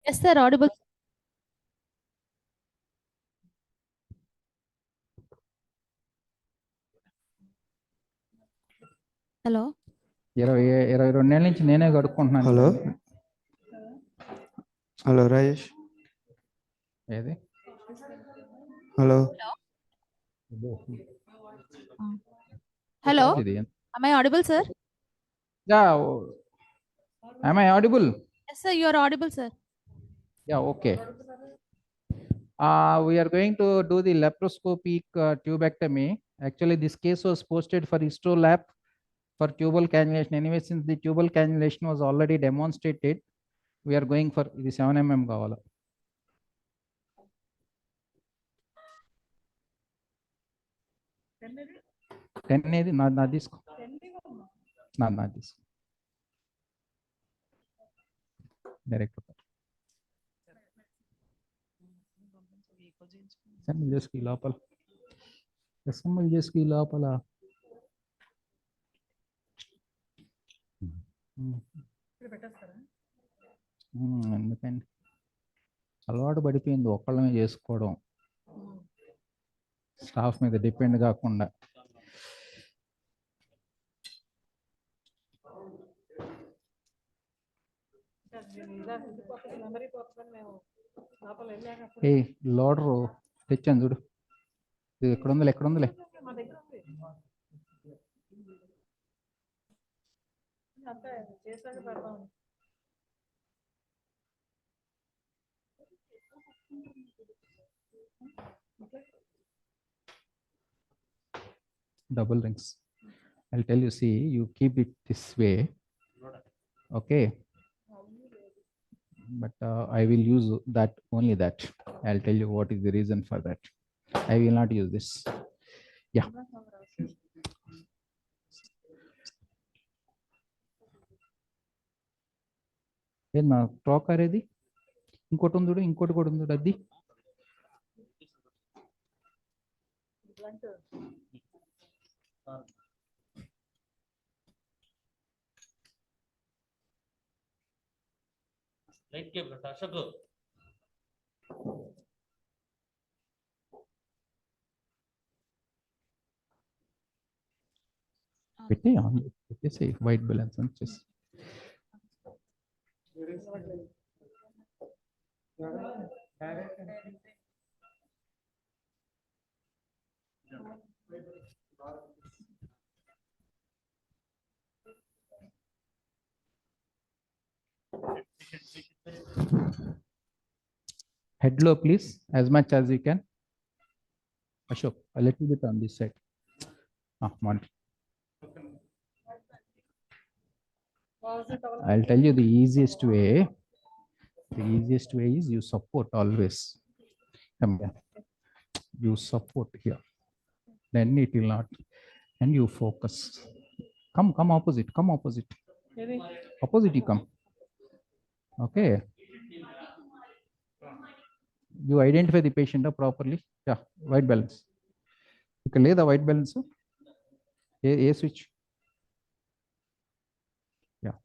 Yes, sir. Audible. Hello. 22 నెలల నుంచి నేనే కడుక్కుంటున్నాను. Hello hello Rajesh. ఏది? Hello Hello. ఇది Am I audible, sir? Yeah. Am I audible? Yes, sir. You are audible, sir. Yeah, okay. We are going to do the laparoscopic tubectomy. Actually, this case was posted for histolap for tubal cannulation. Anyway, since the tubal cannulation was already demonstrated, we are going for the 7 mm kavala. Ten ఏది? నా తీసుకో. నా తీసుకో. Direct assembly చేసుకు లోపల assembly చేసుకు లోపల ఎందుకండి అలవాటు పడిపోయింది ఒక్కళ్ళమే చేసుకోవడం, స్టాఫ్ మీద డిపెండ్ కాకుండా. ఏ లోడరు తెచ్చాను చూడు, ఇది ఎక్కడుందిలే. Double rings. I'll tell you, see, you keep it this way, okay? But I will use that, only that. I'll tell you what is the reason for that. I will not use this. Yeah. ఏనా tracker ఏది? ఇంకోటి ఉంది, ఇంకోటి కూడా ఉంది అది. Light cable Ashok పెట్టేసి white balance వచ్చేసి head low, please, as much as you can. Ashok, a little bit on this side. One. I'll tell you the easiest way. The easiest way is you support always. Come here. You support here. Then it will not. And you focus. Come opposite. Come opposite. Opposite you come. Okay. You identify the patient properly. Yeah, white balance. You can lay the white balance. A switch. Yeah.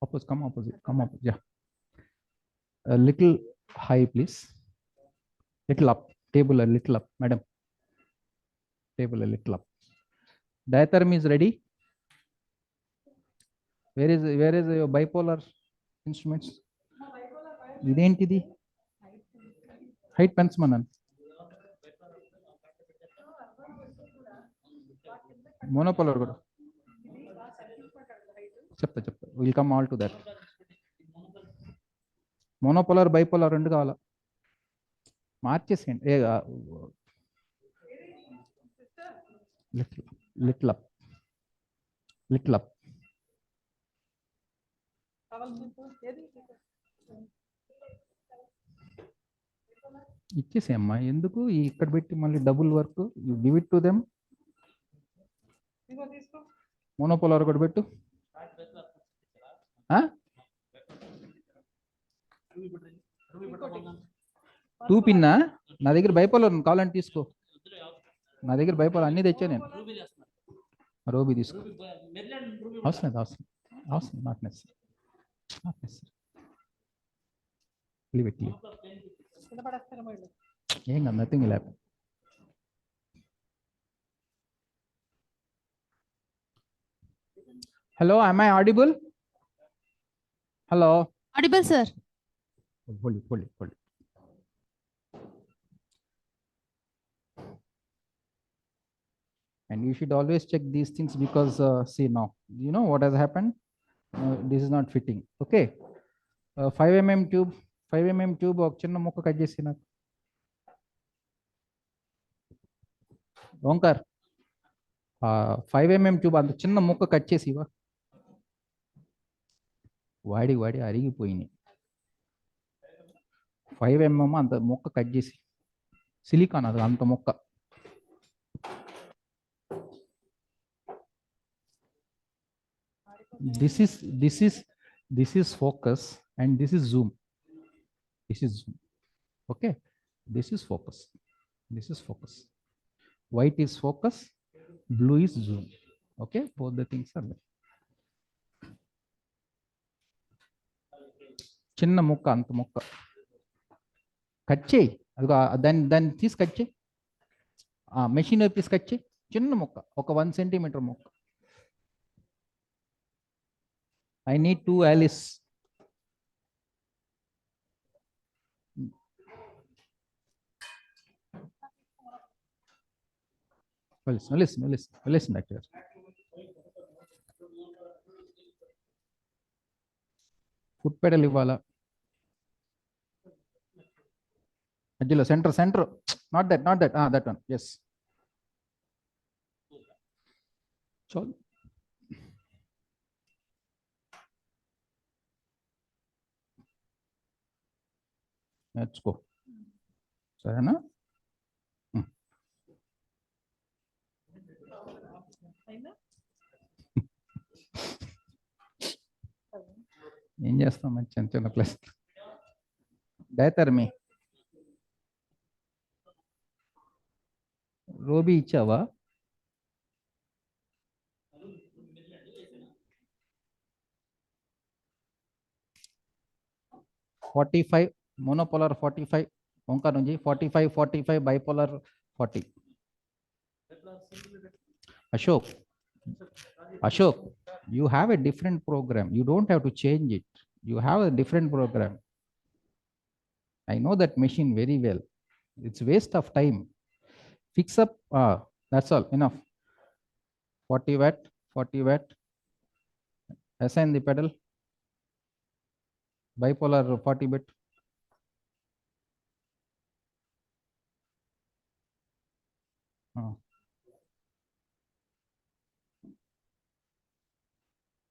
Opposite. Come opposite. Come opposite. Yeah. A little high, please. Little up. Table a little up, madam. Table a little up. Diatherm is ready. Where is your bipolar instruments? Identity. Height pens manan. Monopolar kuda. Chepta. We'll come all to that. Monopolar, bipolar rendu kavala. మార్చేసేయండి. little up. ఇచ్చేసేమ్మా, ఎందుకు ఇక్కడ పెట్టి మళ్ళీ double work. You give it to them. మోనోపోలార్ కూడా పెట్టు. Two పిన్నా? నా దగ్గర bipolar కావాలంటే తీసుకో. నా దగ్గర బైపోలర్ అన్ని తెచ్చా నేను. రోబీ తీసుకో. అవసరం not necessary. Leave it. Nothing will happen. Hello, am I audible? Hello. Audible, sir. Hold it. And you should always check these things because see now, you know what has happened? This is not fitting. Okay. 5 mm tube, 5 mm tube ఒక చిన్న ముక్క cut చేసి నాకు Omkar 5 mm tube అంత చిన్న ముక్క cut చేసి ఇవా వాడి అరిగిపోయినాయి 5 mm అంత ముక్క కట్ చేసి సిలికాన్ అది అంత ముక్క this is focus and this is zoom. Okay, this is focus. White is focus, blue is zoom. Okay, both the things are there. చిన్న ముక్క అంత ముక్క కట్ చేయి అదిగో దాన్ని తీసి కట్ చేయి మెషిన్ వైపు తీసి కట్ చేయి చిన్న ముక్క ఒక 1 centimeter ముక్క I need 2 Alice. Listen, doctor. Foot pedal ఇవ్వాలా మధ్యలో center not that that one. Yes, చాలు నేర్చుకో సరేనా ఏం చేస్తాం మంచి చిన్న ప్లస్ డైథర్మీ రోబీ ఇచ్చావా $45 monopolar 45 ఓంకార్ నుంచి 45 bipolar 40 Ashok, you have a different program. You don't have to change it. You have a different program. I know that machine very well. It's waste of time. Fix up. That's all. Enough. 40 watt. Assign the pedal. Bipolar 40 bit.